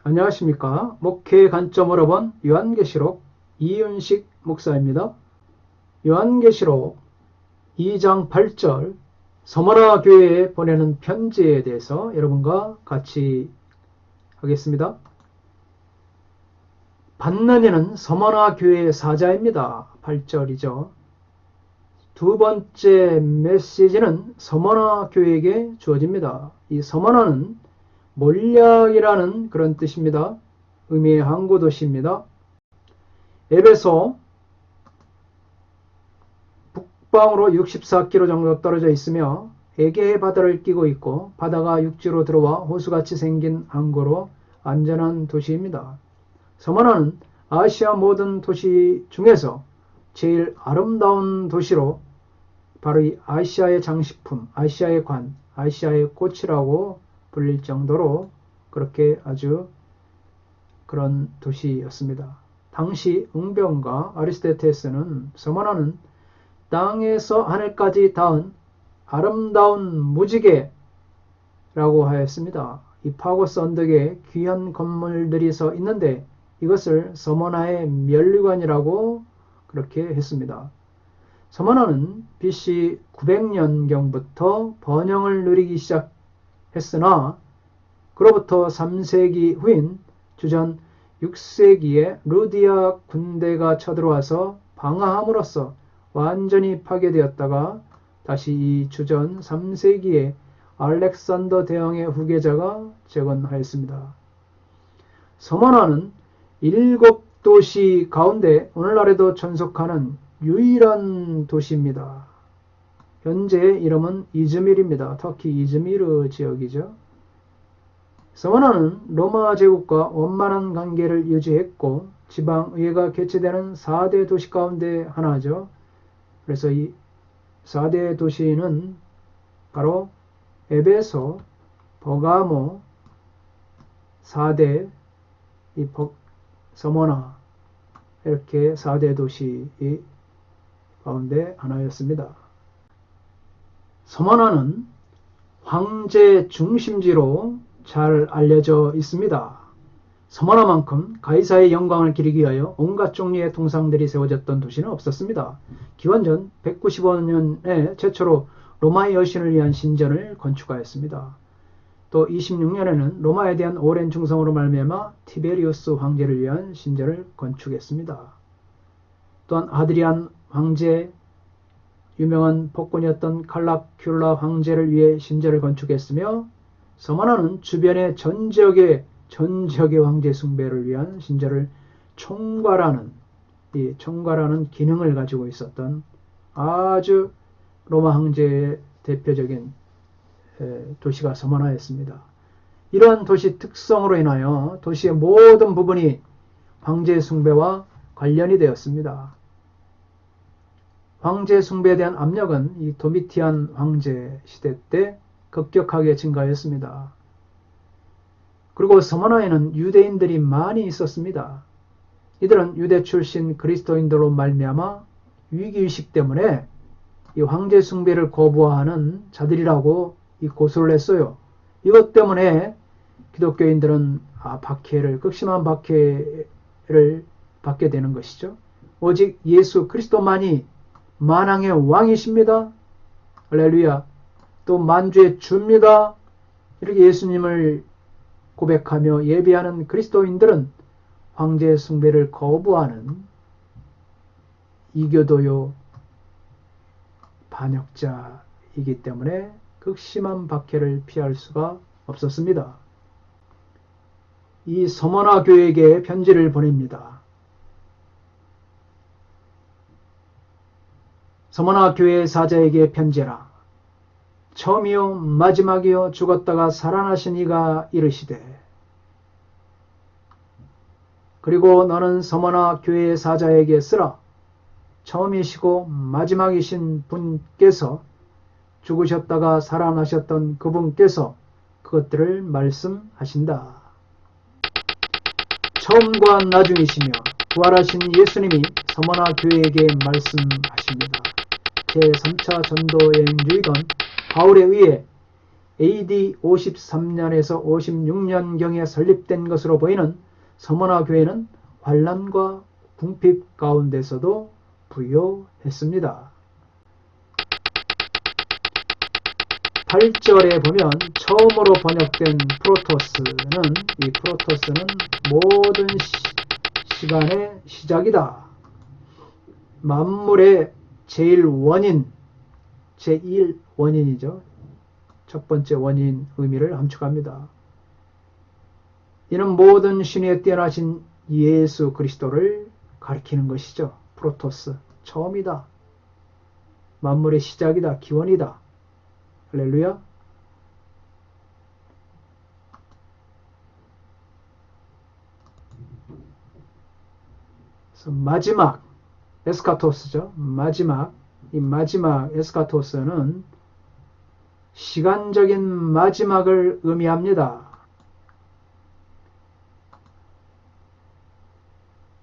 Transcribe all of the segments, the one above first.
안녕하십니까. 목회 관점으로 본 요한계시록 이윤식 목사입니다. 요한계시록 2장 8절 서머나 교회에 보내는 편지에 대해서 여러분과 같이 하겠습니다. 받는 이는 서머나 교회의 사자입니다. 8절이죠. 두 번째 메시지는 서머나 교회에게 주어집니다. 이 서머나는 몰약이라는 그런 뜻입니다. 의미의 항구 도시입니다. 에베소 북방으로 64km 정도 떨어져 있으며 에게해 바다를 끼고 있고 바다가 육지로 들어와 호수같이 생긴 항구로 안전한 도시입니다. 서머나는 아시아 모든 도시 중에서 제일 아름다운 도시로 바로 이 아시아의 장식품, 아시아의 관, 아시아의 꽃이라고 불릴 정도로 그렇게 아주 그런 도시였습니다. 당시 응변가 아리스토텔레스는 서머나는 땅에서 하늘까지 닿은 아름다운 무지개라고 하였습니다. 이 파고스 언덕에 귀한 건물들이 서 있는데 이것을 서머나의 면류관이라고 그렇게 했습니다. 서머나는 BC 900년경부터 번영을 누리기 시작했으나 그로부터 3세기 후인 주전 6세기에 루디아 군대가 쳐들어와서 방어함으로써 완전히 파괴되었다가 다시 이 주전 3세기에 알렉산더 대왕의 후계자가 재건하였습니다. 서머나는 7도시 가운데 오늘날에도 전속하는 유일한 도시입니다. 현재 이름은 이즈밀입니다. 터키 이즈미르 지역이죠. 서머나는 로마 제국과 원만한 관계를 유지했고 지방의회가 개최되는 4대 도시 가운데 하나죠. 그래서 이 4대 도시는 바로 에베소, 버가모, 4대, 서머나 이렇게 4대 도시 가운데 하나였습니다. 서머나는 황제 중심지로 잘 알려져 있습니다. 서머나만큼 가이사의 영광을 기리기 위하여 온갖 종류의 동상들이 세워졌던 도시는 없었습니다. 기원전 195년에 최초로 로마의 여신을 위한 신전을 건축하였습니다. 또 26년에는 로마에 대한 오랜 충성으로 말미암아 티베리우스 황제를 위한 신전을 건축했습니다. 또한 아드리안 황제, 유명한 폭군이었던 칼라큘라 황제를 위해 신전을 건축했으며 서머나는 주변의 전 지역의 황제 숭배를 위한 신전을 총괄하는 기능을 가지고 있었던 아주 로마 황제의 대표적인 도시가 서머나였습니다. 이러한 도시 특성으로 인하여 도시의 모든 부분이 황제 숭배와 관련이 되었습니다. 황제 숭배에 대한 압력은 이 도미티안 황제 시대 때 급격하게 증가했습니다. 그리고 서머나에는 유대인들이 많이 있었습니다. 이들은 유대 출신 그리스도인들로 말미암아 위기의식 때문에 이 황제 숭배를 거부하는 자들이라고 고소를 했어요. 이것 때문에 기독교인들은 극심한 박해를 받게 되는 것이죠. 오직 예수 그리스도만이 만왕의 왕이십니다. 할렐루야. 또 만주의 주입니다. 이렇게 예수님을 고백하며 예배하는 그리스도인들은 황제 숭배를 거부하는 이교도요 반역자이기 때문에 극심한 박해를 피할 수가 없었습니다. 이 서머나 교회에게 편지를 보냅니다. 서머나 교회 사자에게 편지라. 처음이요 마지막이요 죽었다가 살아나신 이가 이르시되 그리고 너는 서머나 교회의 사자에게 쓰라. 처음이시고 마지막이신 분께서 죽으셨다가 살아나셨던 그분께서 그것들을 말씀하신다. 처음과 나중이시며 부활하신 예수님이 서머나 교회에게 말씀하십니다. 제3차 전도 여행 중이던 바울에 의해 AD 53년에서 56년경에 설립된 것으로 보이는 서머나 교회는 환란과 궁핍 가운데서도 부요했습니다. 8절에 보면 처음으로 번역된 프로토스는, 이 프로토스는 모든 시간의 시작이다. 만물의 제일 원인, 제1 원인이죠. 첫 번째 원인 의미를 함축합니다. 이는 모든 신에 뛰어나신 예수 그리스도를 가리키는 것이죠. 프로토스, 처음이다. 만물의 시작이다. 기원이다. 할렐루야. 그래서 마지막 에스카토스죠. 이 마지막 에스카토스는 시간적인 마지막을 의미합니다.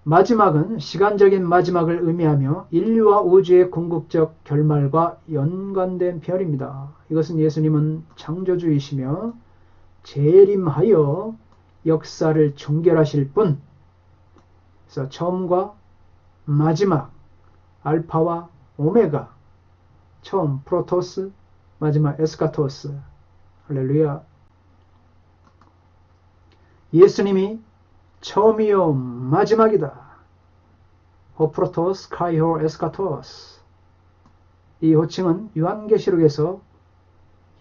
마지막은 시간적인 마지막을 의미하며 인류와 우주의 궁극적 결말과 연관된 표현입니다. 이것은 예수님은 창조주이시며 재림하여 역사를 종결하실 분, 그래서 처음과 마지막, 알파와 오메가, 처음 프로토스, 마지막 에스카토스. 할렐루야. 예수님이 처음이요 마지막이다. 호프로토스 카이호 에스카토스. 이 호칭은 요한계시록에서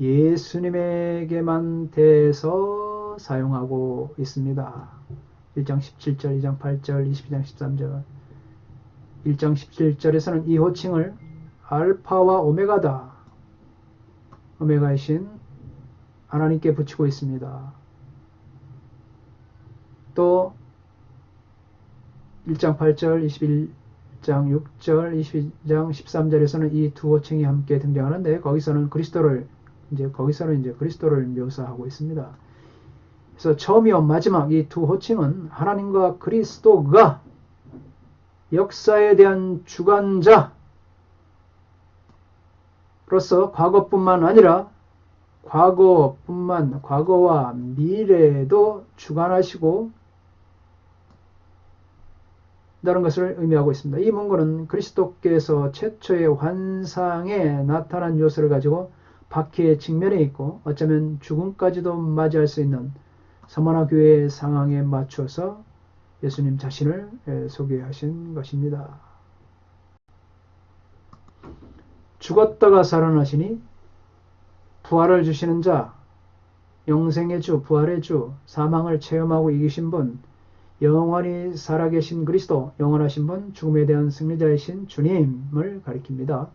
예수님에게만 대해서 사용하고 있습니다. 1장 17절, 2장 8절, 22장 13절. 1장 17절에서는 이 호칭을 알파와 오메가다. 오메가이신 하나님께 붙이고 있습니다. 또 1장 8절, 21장 6절, 22장 13절에서는 이 두 호칭이 함께 등장하는데 거기서는 그리스도를 묘사하고 있습니다. 그래서 처음이요 마지막 이 두 호칭은 하나님과 그리스도가 역사에 대한 주관자로서 과거뿐만 아니라 과거와 미래에도 주관하시고 다른 것을 의미하고 있습니다. 이 문구는 그리스도께서 최초의 환상에 나타난 요소를 가지고 박해의 직면에 있고 어쩌면 죽음까지도 맞이할 수 있는 서머나 교회의 상황에 맞춰서 예수님 자신을 소개하신 것입니다. 죽었다가 살아나시니 부활을 주시는 자, 영생의 주, 부활의 주, 사망을 체험하고 이기신 분, 영원히 살아계신 그리스도, 영원하신 분, 죽음에 대한 승리자이신 주님을 가리킵니다.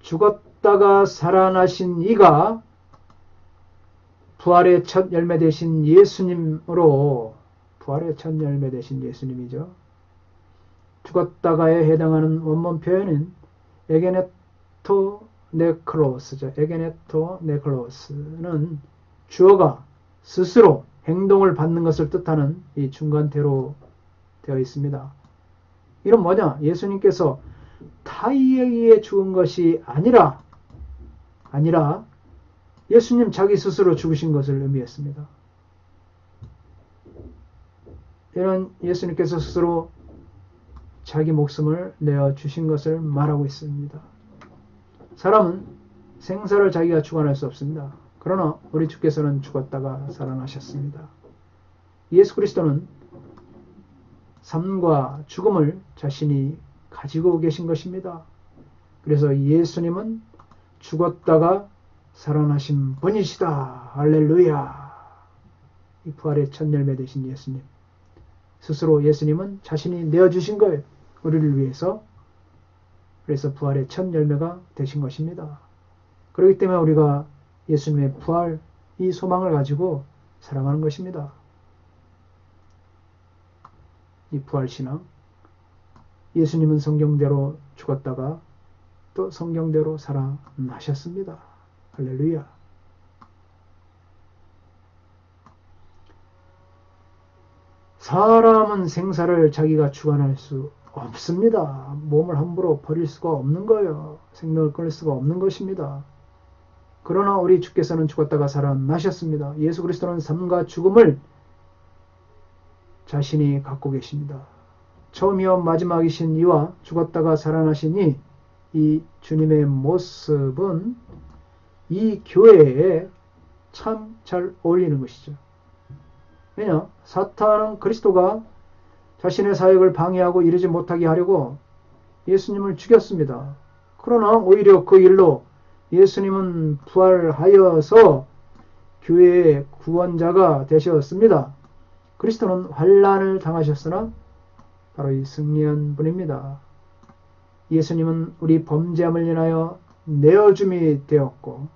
죽었다가 살아나신 이가 부활의 첫 열매 되신 예수님으로, 부활의 첫 열매 되신 예수님이죠. 죽었다가에 해당하는 원문 표현은 에게네토 네크로스죠. 에게네토 네크로스는 주어가 스스로 행동을 받는 것을 뜻하는 이 중간태로 되어 있습니다. 이건 뭐냐? 예수님께서 타인에 의해 죽은 것이 아니라 예수님 자기 스스로 죽으신 것을 의미했습니다. 이런 예수님께서 스스로 자기 목숨을 내어 주신 것을 말하고 있습니다. 사람은 생사를 자기가 주관할 수 없습니다. 그러나 우리 주께서는 죽었다가 살아나셨습니다. 예수 그리스도는 삶과 죽음을 자신이 가지고 계신 것입니다. 그래서 예수님은 죽었다가 살아나신 분이시다. 할렐루야. 이 부활의 첫 열매 되신 예수님. 스스로 예수님은 자신이 내어주신 거예요. 우리를 위해서. 그래서 부활의 첫 열매가 되신 것입니다. 그렇기 때문에 우리가 예수님의 부활, 이 소망을 가지고 살아가는 것입니다. 이 부활신앙. 예수님은 성경대로 죽었다가 또 성경대로 살아나셨습니다. 할렐루야. 사람은 생사를 자기가 주관할 수 없습니다. 몸을 함부로 버릴 수가 없는 거예요. 생명을 끊을 수가 없는 것입니다. 그러나 우리 주께서는 죽었다가 살아나셨습니다. 예수 그리스도는 삶과 죽음을 자신이 갖고 계십니다. 처음이요 마지막이신 이와 죽었다가 살아나시니 이 주님의 모습은 이 교회에 참 잘 어울리는 것이죠. 왜냐? 사탄은 그리스도가 자신의 사역을 방해하고 이르지 못하게 하려고 예수님을 죽였습니다. 그러나 오히려 그 일로 예수님은 부활하여서 교회의 구원자가 되셨습니다. 그리스도는 환난을 당하셨으나 바로 이 승리한 분입니다. 예수님은 우리 범죄함을 인하여 내어줌이 되었고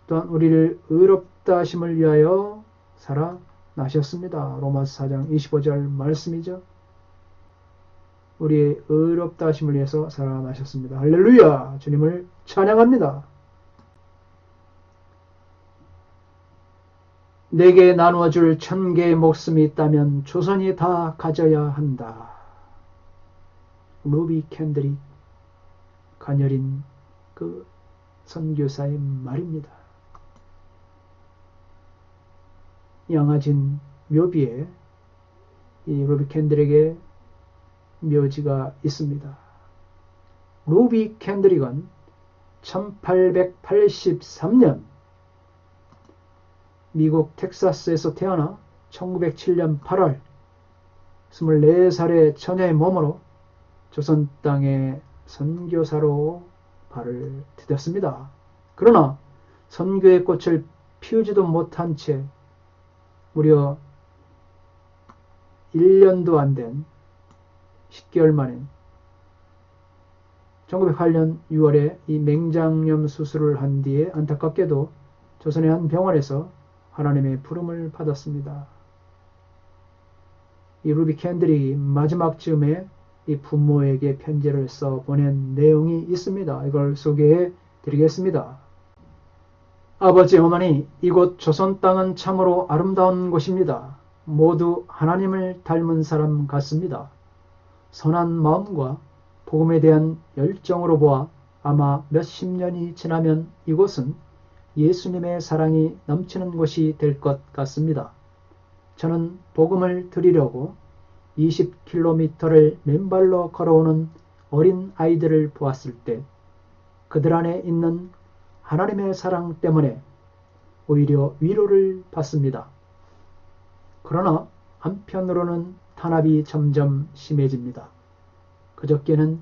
또한 우리를 의롭다 하심을 위하여 살아나셨습니다. 로마서 4장 25절 말씀이죠. 우리의 의롭다 하심을 위해서 살아나셨습니다. 할렐루야! 주님을 찬양합니다. 내게 나누어줄 1000개의 목숨이 있다면 조선이 다 가져야 한다. 루비 캔들이 가녀린 그 선교사의 말입니다. 양아진 묘비에 이 루비 캔들에게 묘지가 있습니다. 루비 캔드릭은 1883년 미국 텍사스에서 태어나 1907년 8월 24살의 처녀의 몸으로 조선 땅에 선교사로 발을 디뎠습니다. 그러나 선교의 꽃을 피우지도 못한 채 무려 1년도 안 된 10개월 만에 1908년 6월에 이 맹장염 수술을 한 뒤에 안타깝게도 조선의 한 병원에서 하나님의 부름을 받았습니다. 이 루비 캔들이 마지막 즈음에 이 부모에게 편지를 써 보낸 내용이 있습니다. 이걸 소개해 드리겠습니다. 아버지, 어머니, 이곳 조선 땅은 참으로 아름다운 곳입니다. 모두 하나님을 닮은 사람 같습니다. 선한 마음과 복음에 대한 열정으로 보아 아마 몇십 년이 지나면 이곳은 예수님의 사랑이 넘치는 곳이 될 것 같습니다. 저는 복음을 드리려고 20km를 맨발로 걸어오는 어린 아이들을 보았을 때 그들 안에 있는 하나님의 사랑 때문에 오히려 위로를 받습니다. 그러나 한편으로는 탄압이 점점 심해집니다. 그저께는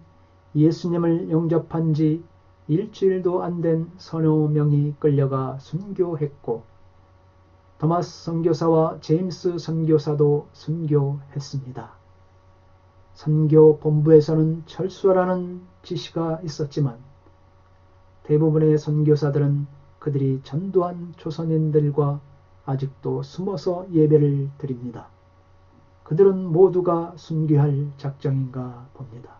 예수님을 영접한 지 일주일도 안 된 서너 명이 끌려가 순교했고 토마스 선교사와 제임스 선교사도 순교했습니다. 선교 본부에서는 철수하라는 지시가 있었지만 대부분의 선교사들은 그들이 전도한 조선인들과 아직도 숨어서 예배를 드립니다. 그들은 모두가 순교할 작정인가 봅니다.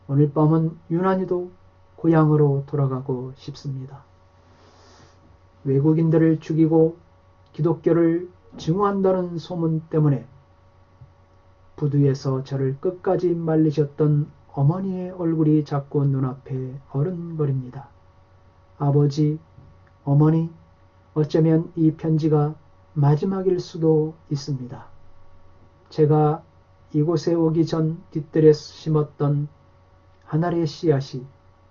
오늘 밤은 유난히도 고향으로 돌아가고 싶습니다. 외국인들을 죽이고 기독교를 증오한다는 소문 때문에 부두에서 저를 끝까지 말리셨던 어머니의 얼굴이 자꾸 눈앞에 어른거립니다. 아버지, 어머니, 어쩌면 이 편지가 마지막일 수도 있습니다. 제가 이곳에 오기 전 뒤뜰에 심었던 하나의 씨앗이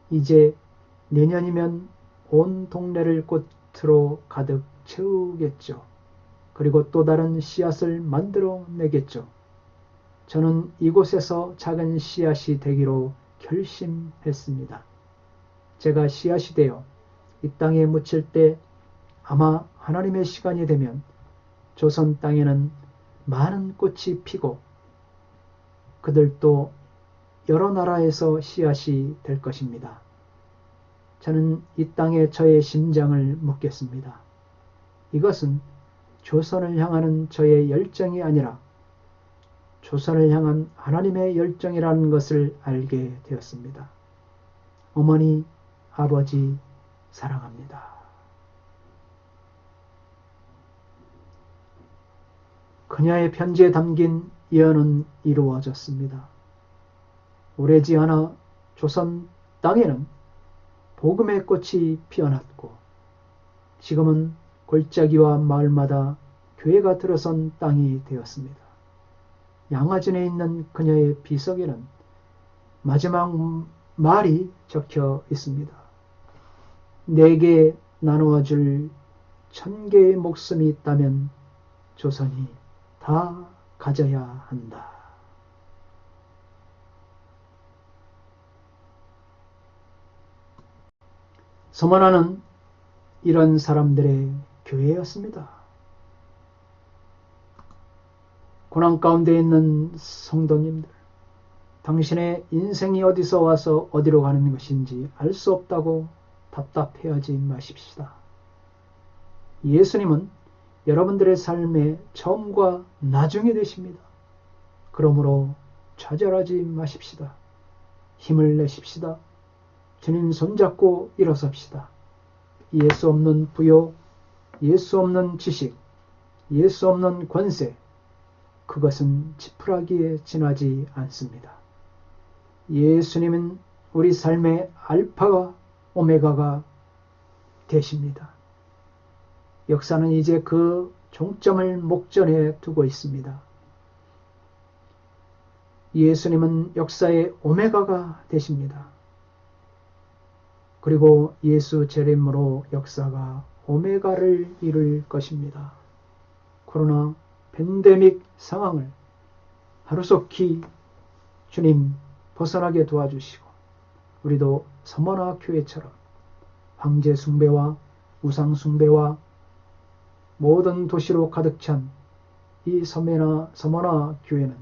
이제 내년이면 온 동네를 꽃으로 가득 채우겠죠. 그리고 또 다른 씨앗을 만들어 내겠죠. 저는 이곳에서 작은 씨앗이 되기로 결심했습니다. 제가 씨앗이 되어 이 땅에 묻힐 때 아마 하나님의 시간이 되면 조선 땅에는 많은 꽃이 피고 그들도 여러 나라에서 씨앗이 될 것입니다. 저는 이 땅에 저의 심장을 묻겠습니다. 이것은 조선을 향하는 저의 열정이 아니라 조선을 향한 하나님의 열정이라는 것을 알게 되었습니다. 어머니, 아버지 사랑합니다. 그녀의 편지에 담긴 예언은 이루어졌습니다. 오래지 않아 조선 땅에는 복음의 꽃이 피어났고 지금은 골짜기와 마을마다 교회가 들어선 땅이 되었습니다. 양화진에 있는 그녀의 비석에는 마지막 말이 적혀 있습니다. 내게 나누어 줄 1000개의 목숨이 있다면 조선이 다 가져야 한다. 서머나는 이런 사람들의 교회였습니다. 고난 가운데 있는 성도님들, 당신의 인생이 어디서 와서 어디로 가는 것인지 알 수 없다고 답답해하지 마십시다. 예수님은 여러분들의 삶의 처음과 나중이 되십니다. 그러므로 좌절하지 마십시다. 힘을 내십시다. 주님 손잡고 일어섭시다. 예수 없는 부요, 예수 없는 지식, 예수 없는 권세, 그것은 지푸라기에 지나지 않습니다. 예수님은 우리 삶의 알파와 오메가가 되십니다. 역사는 이제 그 종점을 목전에 두고 있습니다. 예수님은 역사의 오메가가 되십니다. 그리고 예수 재림으로 역사가 오메가를 이룰 것입니다. 코로나 팬데믹 상황을 하루속히 주님 벗어나게 도와주시고 우리도 서머나 교회처럼 황제 숭배와 우상 숭배와 모든 도시로 가득 찬 이 서머나 교회는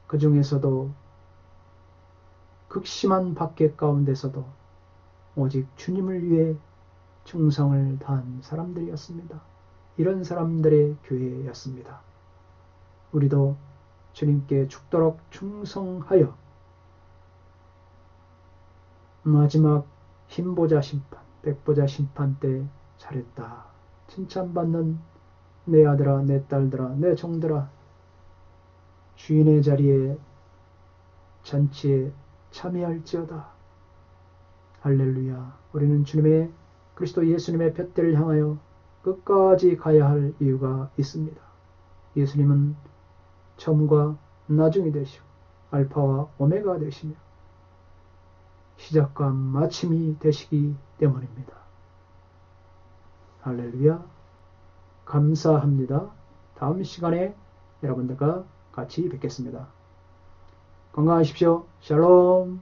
그 중에서도 극심한 박해 가운데서도 오직 주님을 위해 충성을 다한 사람들이었습니다. 이런 사람들의 교회였습니다. 우리도 주님께 죽도록 충성하여 마지막 흰보자 심판, 백보자 심판 때 잘했다, 칭찬받는 내 아들아, 내 딸들아, 내 종들아, 주인의 자리에 잔치에 참여할지어다. 할렐루야. 우리는 주님의 그리스도 예수님의 볏대를 향하여 끝까지 가야 할 이유가 있습니다. 예수님은 처음과 나중이 되시고 알파와 오메가 되시며 시작과 마침이 되시기 때문입니다. 할렐루야. 감사합니다. 다음 시간에 여러분들과 같이 뵙겠습니다. 건강하십시오. 샬롬.